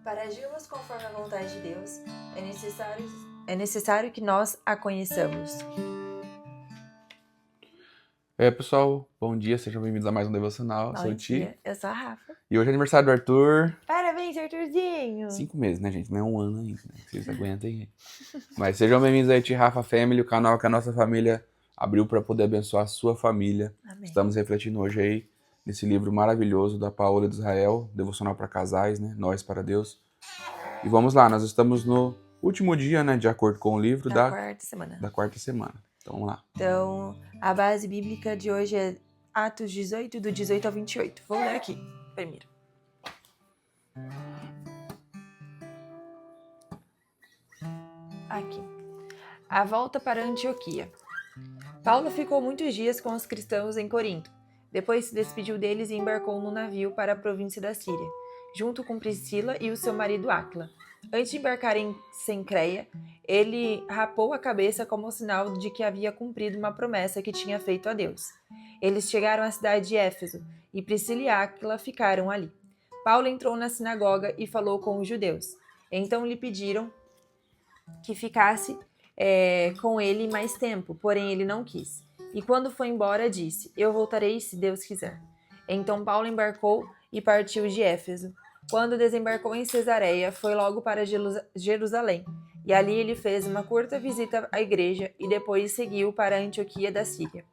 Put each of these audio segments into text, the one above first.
Para agirmos conforme a vontade de Deus, é necessário que nós a conheçamos. Pessoal, bom dia, sejam bem-vindos a mais um Devocional. Eu sou o Ti. Dia, eu sou a Rafa. E hoje é aniversário do Arthur. Parabéns, Arthurzinho! 5 meses, né, gente? Não é um ano ainda, né? Vocês aguentem aí. Mas sejam bem-vindos aí, Ti Rafa Family, o canal que a nossa família abriu para poder abençoar a sua família. Amém. Estamos refletindo hoje aí nesse livro maravilhoso da Paola de Israel, Devocional para Casais, né? Nós para Deus. E vamos lá, nós estamos no último dia, né? De acordo com o livro Da quarta semana. da quarta semana. Então vamos lá. Então, a base bíblica de hoje é Atos 18, do 18 ao 28. Vou ler aqui primeiro. Aqui. A volta para Antioquia. Paulo ficou muitos dias com os cristãos em Corinto. Depois se despediu deles e embarcou no navio para a província da Síria, junto com Priscila e o seu marido Áquila. Antes de embarcar em Cencreia, ele rapou a cabeça como sinal de que havia cumprido uma promessa que tinha feito a Deus. Eles chegaram à cidade de Éfeso, e Priscila e Áquila ficaram ali. Paulo entrou na sinagoga e falou com os judeus. Então lhe pediram que ficasse com ele mais tempo, porém ele não quis. E quando foi embora, disse: Eu voltarei se Deus quiser. Então Paulo embarcou e partiu de Éfeso. Quando desembarcou em Cesareia, foi logo para Jerusalém, e ali ele fez uma curta visita à igreja e depois seguiu para a Antioquia da Síria.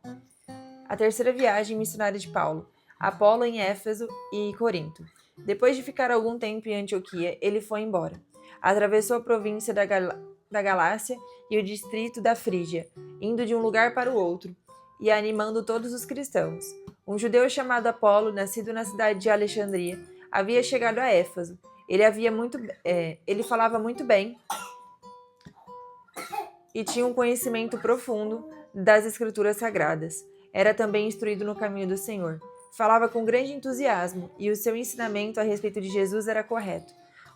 A terceira viagem missionária de Paulo, Apolo em Éfeso e Corinto. Depois de ficar algum tempo em Antioquia, ele foi embora. Atravessou a província da Galácia e o distrito da Frígia, indo de um lugar para o outro, e animando todos os cristãos. Um judeu chamado Apolo, nascido na cidade de Alexandria, havia chegado a Éfeso. Ele falava muito bem e tinha um conhecimento profundo das escrituras sagradas. Era também instruído no caminho do Senhor. Falava com grande entusiasmo e o seu ensinamento a respeito de Jesus era correto.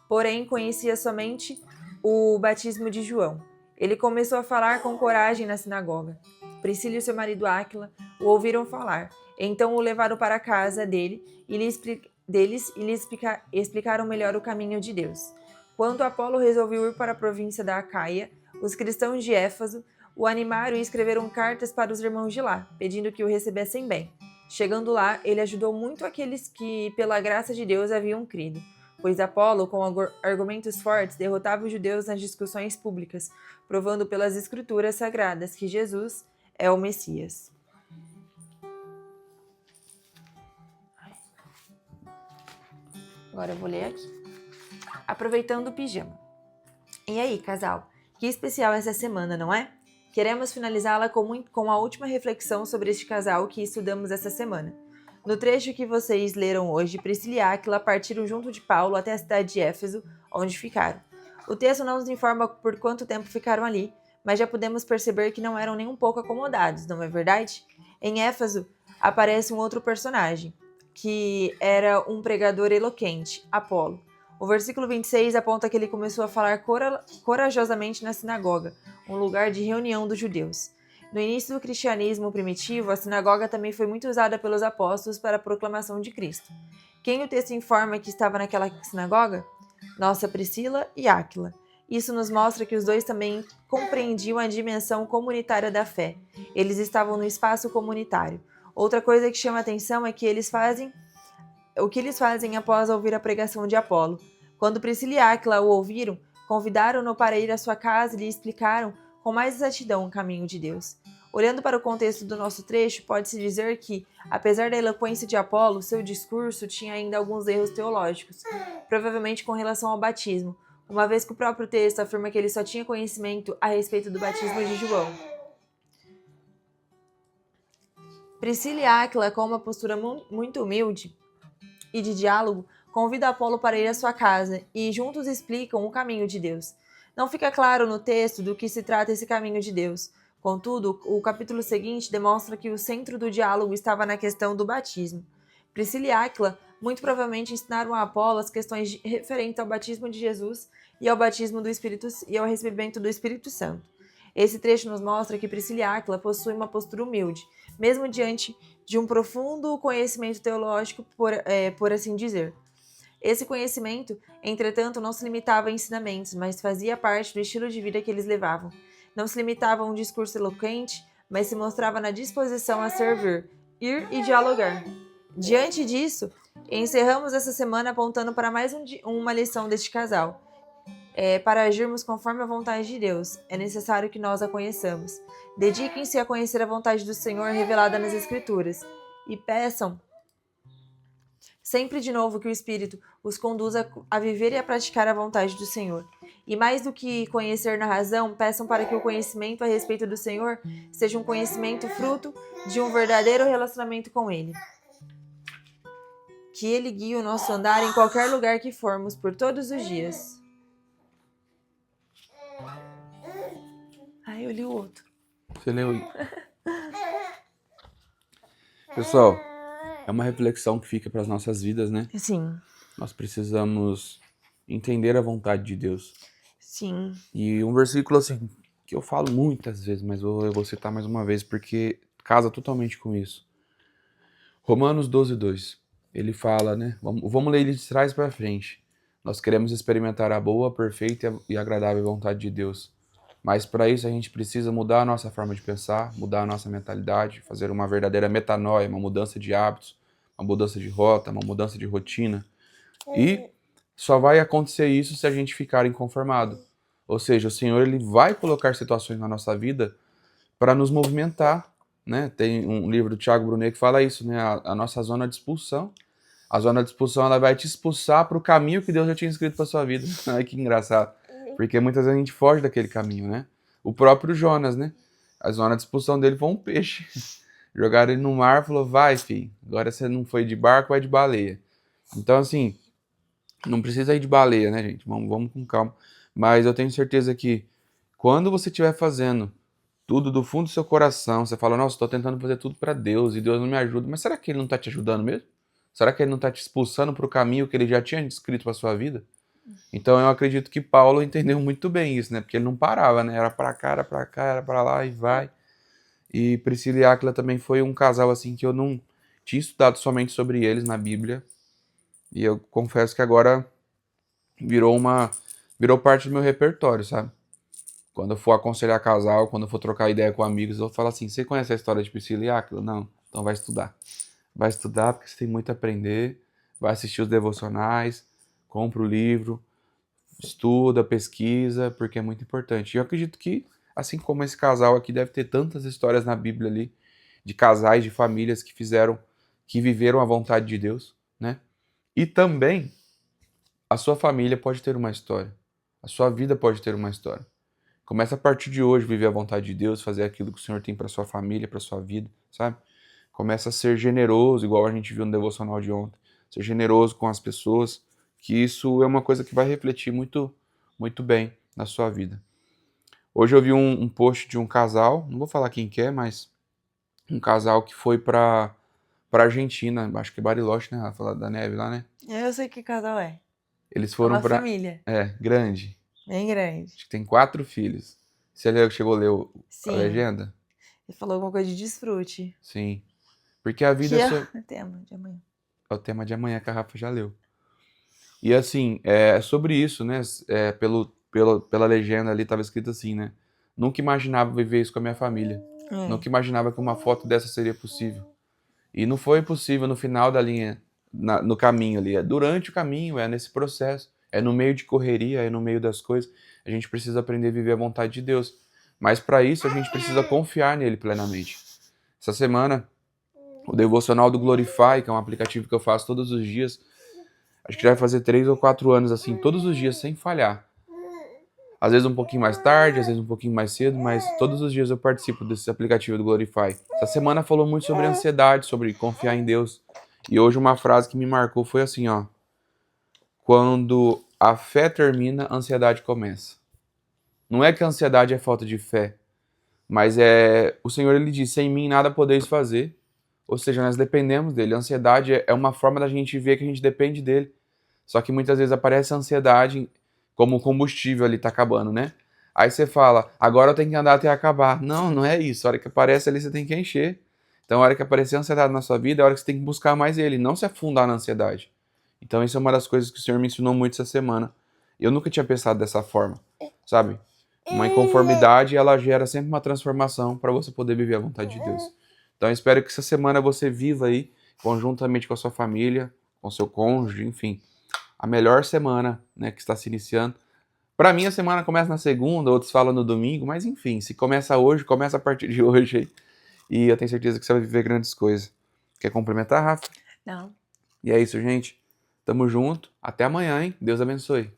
Porém, conhecia somente o batismo de João. Ele começou a falar com coragem na sinagoga. Priscila e seu marido Áquila o ouviram falar. Então o levaram para a casa dele e lhe explicaram melhor o caminho de Deus. Quando Apolo resolveu ir para a província da Acaia, os cristãos de Éfeso o animaram e escreveram cartas para os irmãos de lá, pedindo que o recebessem bem. Chegando lá, ele ajudou muito aqueles que, pela graça de Deus, haviam crido, pois Apolo, com argumentos fortes, derrotava os judeus nas discussões públicas, provando pelas escrituras sagradas que Jesus é o Messias. Agora eu vou ler aqui. Aproveitando o pijama. E aí, casal? Que especial essa semana, não é? Queremos finalizá-la com a última reflexão sobre este casal que estudamos essa semana. No trecho que vocês leram hoje, Priscila e Áquila partiram junto de Paulo até a cidade de Éfeso, onde ficaram. O texto não nos informa por quanto tempo ficaram ali, mas já podemos perceber que não eram nem um pouco acomodados, não é verdade? Em Éfeso, aparece um outro personagem, que era um pregador eloquente, Apolo. O versículo 26 aponta que ele começou a falar corajosamente na sinagoga, um lugar de reunião dos judeus. No início do cristianismo primitivo, a sinagoga também foi muito usada pelos apóstolos para a proclamação de Cristo. Quem o texto informa que estava naquela sinagoga? Nossa Priscila e Áquila. Isso nos mostra que os dois também compreendiam a dimensão comunitária da fé. Eles estavam no espaço comunitário. Outra coisa que chama a atenção é que o que eles fazem após ouvir a pregação de Apolo. Quando Priscila e Áquila o ouviram, convidaram-no para ir à sua casa e lhe explicaram com mais exatidão o caminho de Deus. Olhando para o contexto do nosso trecho, pode-se dizer que, apesar da eloquência de Apolo, seu discurso tinha ainda alguns erros teológicos, provavelmente com relação ao batismo, uma vez que o próprio texto afirma que ele só tinha conhecimento a respeito do batismo de João. Priscila e Áquila, com uma postura muito humilde e de diálogo, convida Apolo para ir à sua casa e juntos explicam o caminho de Deus. Não fica claro no texto do que se trata esse caminho de Deus. Contudo, o capítulo seguinte demonstra que o centro do diálogo estava na questão do batismo. Priscila e Áquila muito provavelmente ensinaram a Apolo as questões referentes ao batismo de Jesus e ao batismo do Espírito e ao recebimento do Espírito Santo. Esse trecho nos mostra que Priscila e Áquila possuem uma postura humilde, mesmo diante de um profundo conhecimento teológico, por assim dizer. Esse conhecimento, entretanto, não se limitava a ensinamentos, mas fazia parte do estilo de vida que eles levavam. Não se limitava a um discurso eloquente, mas se mostrava na disposição a servir, ir e dialogar. Diante disso, encerramos essa semana apontando para mais uma lição deste casal. Para agirmos conforme a vontade de Deus, é necessário que nós a conheçamos. Dediquem-se a conhecer a vontade do Senhor revelada nas Escrituras e peçam sempre de novo que o Espírito os conduza a viver e a praticar a vontade do Senhor. E mais do que conhecer na razão, peçam para que o conhecimento a respeito do Senhor seja um conhecimento fruto de um verdadeiro relacionamento com Ele. Que Ele guie o nosso andar em qualquer lugar que formos por todos os dias. Eu li o outro. Você leu aí? Pessoal, é uma reflexão que fica para as nossas vidas, né? Sim. Nós precisamos entender a vontade de Deus. Sim. E um versículo assim, que eu falo muitas vezes, mas eu vou citar mais uma vez, porque casa totalmente com isso. Romanos 12:2. Ele fala, né? Vamos ler ele de trás para frente. Nós queremos experimentar a boa, perfeita e agradável vontade de Deus. Mas para isso a gente precisa mudar a nossa forma de pensar, mudar a nossa mentalidade, fazer uma verdadeira metanoia, uma mudança de hábitos, uma mudança de rota, uma mudança de rotina. E só vai acontecer isso se a gente ficar inconformado. Ou seja, o Senhor ele vai colocar situações na nossa vida para nos movimentar, né? Tem um livro do Thiago Brunet que fala isso, né? A nossa zona de expulsão. A zona de expulsão ela vai te expulsar para o caminho que Deus já tinha escrito para sua vida. Ai, que engraçado. Porque muitas vezes a gente foge daquele caminho, né? O próprio Jonas, né? A zona de expulsão dele foi um peixe. Jogaram ele no mar e falou, vai, filho, agora você não foi de barco, vai de baleia. Então, assim, não precisa ir de baleia, né, gente? Vamos com calma. Mas eu tenho certeza que quando você estiver fazendo tudo do fundo do seu coração, você fala, nossa, estou tentando fazer tudo para Deus e Deus não me ajuda. Mas será que Ele não está te ajudando mesmo? Será que Ele não está te expulsando para o caminho que Ele já tinha escrito para sua vida? Então eu acredito que Paulo entendeu muito bem isso, né? Porque ele não parava, né? Era pra cá, era pra cá, era pra lá e vai. E Priscila e Áquila também foi um casal assim que eu não tinha estudado somente sobre eles na Bíblia. E eu confesso que agora virou parte do meu repertório, sabe? Quando eu for aconselhar casal, quando eu for trocar ideia com amigos, eu vou falar assim, você conhece a história de Priscila e Áquila? Não. Então vai estudar. Vai estudar porque você tem muito a aprender, vai assistir os devocionais, compra o livro, estuda, pesquisa, porque é muito importante. E eu acredito que, assim como esse casal aqui, deve ter tantas histórias na Bíblia ali, de casais, de famílias que viveram a vontade de Deus, né? E também, a sua família pode ter uma história. A sua vida pode ter uma história. Começa a partir de hoje viver a vontade de Deus, fazer aquilo que o Senhor tem para sua família, para sua vida, sabe? Começa a ser generoso, igual a gente viu no devocional de ontem. Ser generoso com as pessoas, que isso é uma coisa que vai refletir muito, muito bem na sua vida. Hoje eu vi um post de um casal, não vou falar quem que é, mas um casal que foi pra Argentina, acho que Bariloche, né? Falar da neve lá, né? Eu sei que casal é. Eles foram Uma pra... família. Grande. Bem grande. Acho que tem 4 filhos. Você chegou a ler a legenda? Ele falou alguma coisa de desfrute. Sim. Porque a vida... Que é o tema de amanhã. É o tema de amanhã que a Rafa já leu. E assim, é sobre isso, né? Pela legenda ali estava escrito assim, né? Nunca imaginava viver isso com a minha família. Nunca imaginava que uma foto dessa seria possível. E não foi possível no final da linha, no caminho ali. É durante o caminho, é nesse processo. É no meio de correria, é no meio das coisas. A gente precisa aprender a viver a vontade de Deus. Mas para isso a gente precisa confiar nele plenamente. Essa semana, o devocional do Glorify, que é um aplicativo que eu faço todos os dias, acho que já vai fazer 3 ou 4 anos, assim, todos os dias, sem falhar. Às vezes um pouquinho mais tarde, às vezes um pouquinho mais cedo, mas todos os dias eu participo desse aplicativo do Glorify. Essa semana falou muito sobre ansiedade, sobre confiar em Deus. E hoje uma frase que me marcou foi assim, ó. Quando a fé termina, a ansiedade começa. Não é que a ansiedade é falta de fé, mas o Senhor ele diz, sem mim nada podeis fazer. Ou seja, nós dependemos dele. A ansiedade é uma forma da gente ver que a gente depende dele. Só que muitas vezes aparece a ansiedade como o combustível ali tá acabando, né? Aí você fala, agora eu tenho que andar até acabar. Não, não é isso. A hora que aparece ali você tem que encher. Então a hora que aparecer a ansiedade na sua vida, é a hora que você tem que buscar mais ele, não se afundar na ansiedade. Então isso é uma das coisas que o Senhor me ensinou muito essa semana. Eu nunca tinha pensado dessa forma, sabe? Uma inconformidade, ela gera sempre uma transformação para você poder viver a vontade de Deus. Então eu espero que essa semana você viva aí, conjuntamente com a sua família, com seu cônjuge, enfim, a melhor semana, né, que está se iniciando. Para mim a semana começa na segunda, outros falam no domingo, mas enfim, se começa hoje, começa a partir de hoje aí. E eu tenho certeza que você vai viver grandes coisas. Quer complementar, Rafa? Não. E é isso, gente. Tamo junto. Até amanhã, hein? Deus abençoe.